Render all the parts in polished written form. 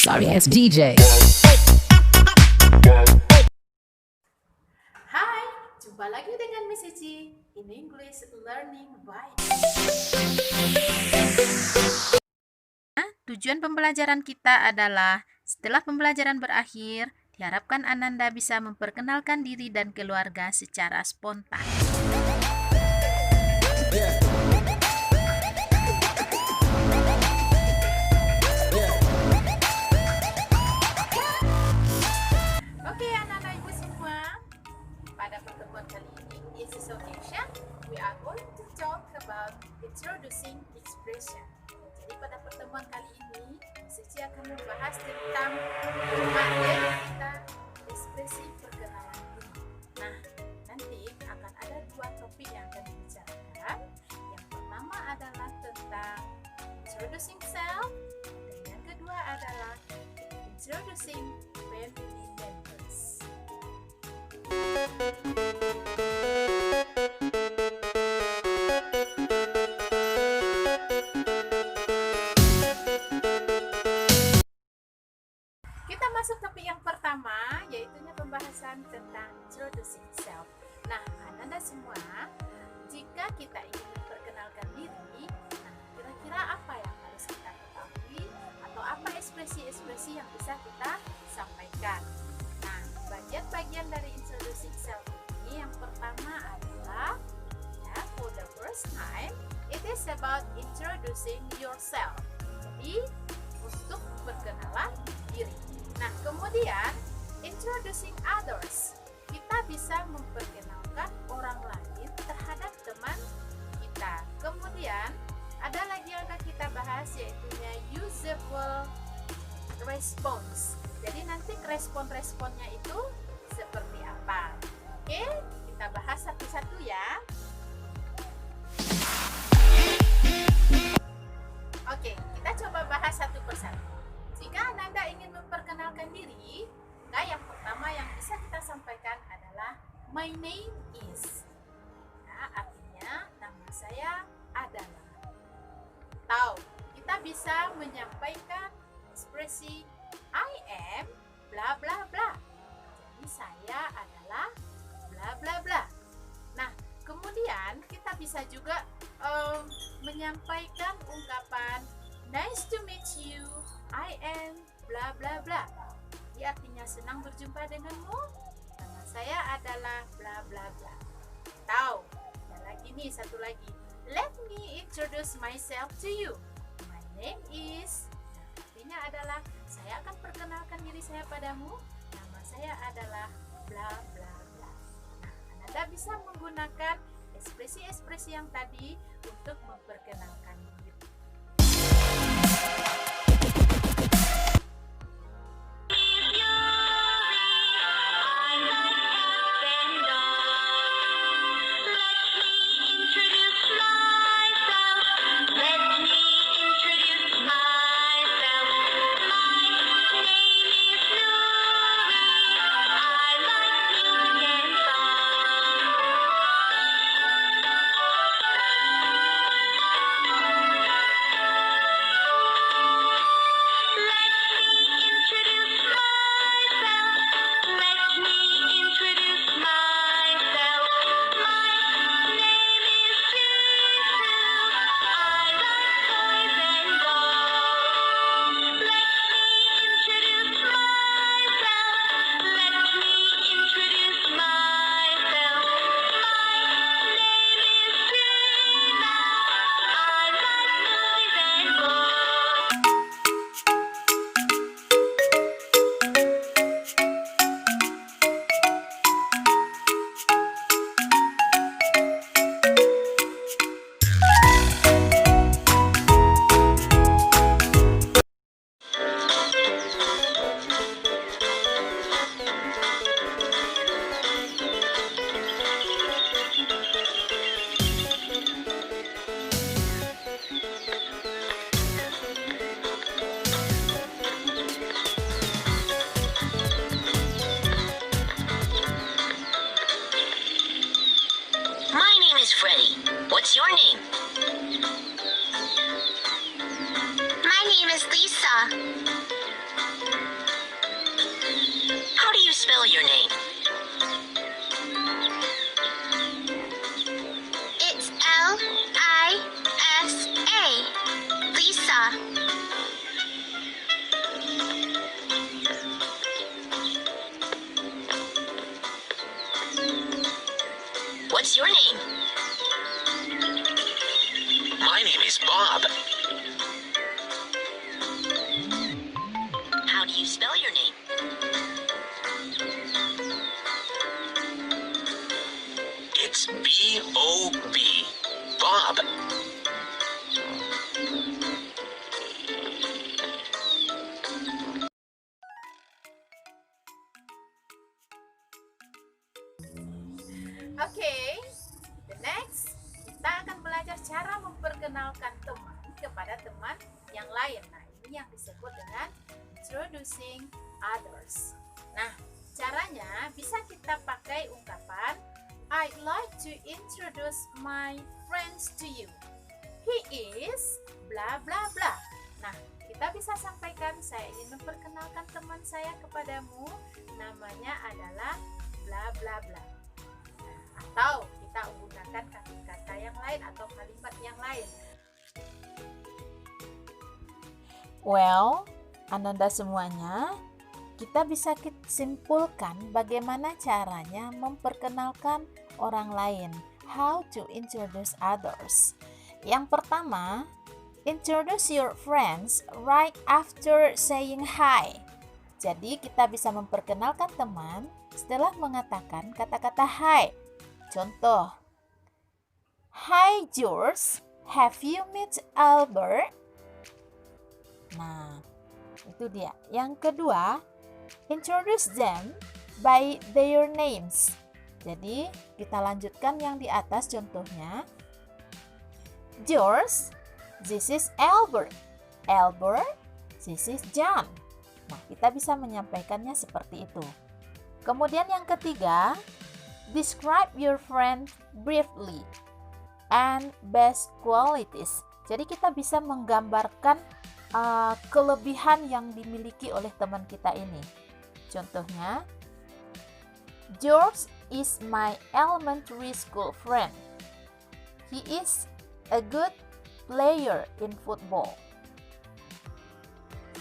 Sorry ass DJ. Hai, jumpa lagi dengan Miss Cici in English Learning by. Tujuan pembelajaran kita adalah setelah pembelajaran berakhir, diharapkan Ananda bisa memperkenalkan diri dan keluarga secara spontan. Oke, anak-anak ibu semua, pada pertemuan kali ini, in this occasion, we are going to talk about introducing expression. Jadi pada pertemuan kali ini, Cici akan membahas tentang materi kita ekspresi perkenalan diri. Nah, nanti akan ada dua topik yang akan dibicarakan. Yang pertama adalah tentang introducing self, dan yang kedua adalah introducing family members. Kita masuk topik yang pertama, yaitu pembahasan tentang introducing self. Nah, Ananda semua, jika kita ingin memperkenalkan diri, nah, kira-kira apa yang harus kita ketahui atau apa ekspresi-ekspresi yang bisa kita sampaikan? Nah, bagian-bagian dari introducing self ini yang pertama adalah, ya, for the first time, it is about introducing yourself. Jadi, untuk berkenalan diri. Nah, kemudian introducing others. Kita bisa memperkenalkan orang lain terhadap teman kita. Kemudian ada lagi yang akan kita bahas, yaitu usable response. Jadi nanti respon-responnya itu seperti apa. Oke, kita bahas satu-satu ya. Oke, kita coba bahas satu persatu. Jika Ananda ingin memperkenalkan diri, maka yang pertama yang bisa kita sampaikan adalah my name is. Nah, artinya nama saya adalah. Atau kita bisa menyampaikan ekspresi I am bla bla bla. Jadi saya adalah bla bla bla. Nah, kemudian kita bisa juga menyampaikan ungkapan nice to meet you, I am bla bla bla. Jadi artinya senang berjumpa denganmu, nama saya adalah bla bla bla. Atau ada lagi nih, satu lagi, let me introduce myself to you, my name is. Nah, artinya adalah saya akan perkenalkan diri saya padamu, nama saya adalah bla bla bla. Nah, Anda bisa menggunakan ekspresi-ekspresi yang tadi untuk memperkenalkan diri. What's your name? My name is Lisa. spell your name? It's Lisa. Lisa. What's your name? My name is Bob. How do you spell your name? It's B-O-B. Bob. Oke, the next kita akan belajar cara memperkenalkan teman kepada teman yang lain. Nah, ini yang disebut dengan introducing others. Nah, caranya bisa kita pakai ungkapan I'd like to introduce my friends to you. He is bla bla bla. Nah, kita bisa sampaikan saya ingin memperkenalkan teman saya kepadamu. Namanya adalah bla bla bla. Atau kita menggunakan kata-kata yang lain atau kalimat yang lain. Well, Ananda semuanya, kita bisa simpulkan bagaimana caranya memperkenalkan orang lain. How to introduce others. Yang pertama, introduce your friends right after saying hi. Jadi kita bisa memperkenalkan teman setelah mengatakan kata-kata hi. Contoh, Hi George, have you met Albert? Nah, itu dia. Yang kedua, introduce them by their names. Jadi, kita lanjutkan yang di atas contohnya. George, this is Albert. Albert, this is John. Nah, kita bisa menyampaikannya seperti itu. Kemudian yang ketiga, describe your friend briefly and best qualities. Jadi kita bisa menggambarkan kelebihan yang dimiliki oleh teman kita ini. Contohnya, George is my elementary school friend. He is a good player in football.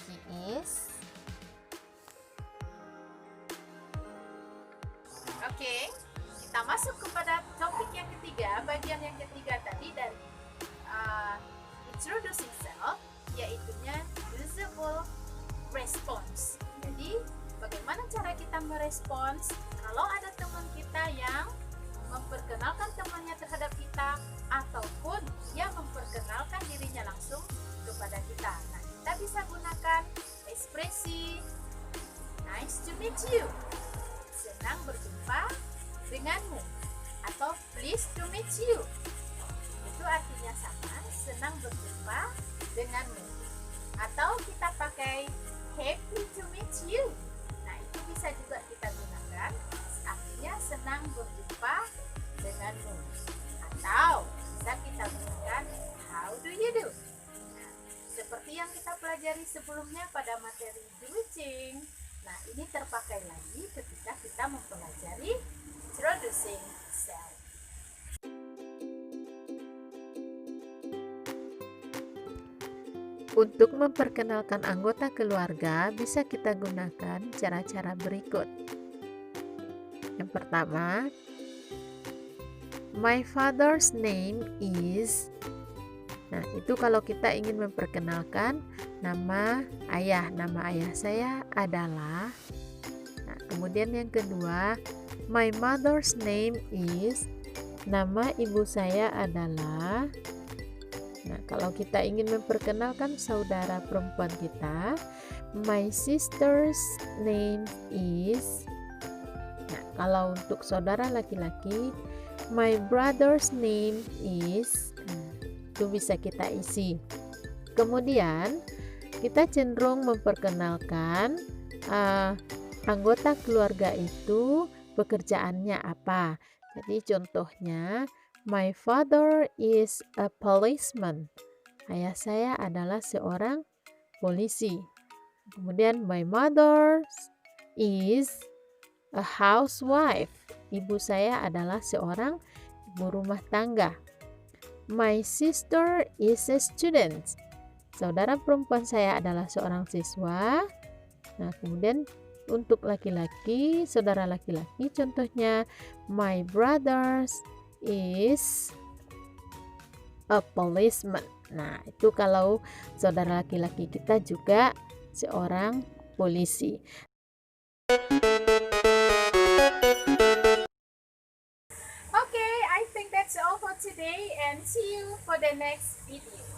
He is. Oke, kita masuk kepada topik yang ketiga, bagian yang ketiga tadi dari introducing self, yaitunya usable response. Jadi, bagaimana cara kita merespons kalau ada teman kita yang memperkenalkan temannya terhadap kita ataupun dia memperkenalkan dirinya langsung kepada kita. Nah, kita bisa gunakan ekspresi nice to meet you, senang berjumpa denganmu, atau pleased to meet you. Itu artinya sama, senang berjumpa denganmu. Atau kita pakai happy to meet you. Nah, itu bisa juga kita gunakan, artinya senang berjumpa denganmu. Atau bisa kita gunakan how do you do. Nah, seperti yang kita pelajari sebelumnya pada materi greeting. Nah, ini terpakai lagi ketika kita mempelajari introducing self. Untuk memperkenalkan anggota keluarga, bisa kita gunakan cara-cara berikut. Yang pertama, my father's name is. Nah, itu kalau kita ingin memperkenalkan nama ayah saya adalah. Nah, kemudian yang kedua, my mother's name is. Nama ibu saya adalah. Nah, kalau kita ingin memperkenalkan saudara perempuan kita, my sister's name is. Nah, kalau untuk saudara laki-laki, my brother's name is. Itu bisa kita isi. Kemudian kita cenderung memperkenalkan anggota keluarga itu pekerjaannya apa. Jadi contohnya, my father is a policeman. Ayah saya adalah seorang polisi. Kemudian my mother is. a housewife. Ibu saya adalah seorang ibu rumah tangga. My sister is a student. Saudara perempuan saya adalah seorang siswa. Nah, kemudian untuk laki-laki, saudara laki-laki contohnya my brother is a policeman. Nah, itu kalau saudara laki-laki kita juga seorang polisi. Okay, I think that's all for today and see you for the next video.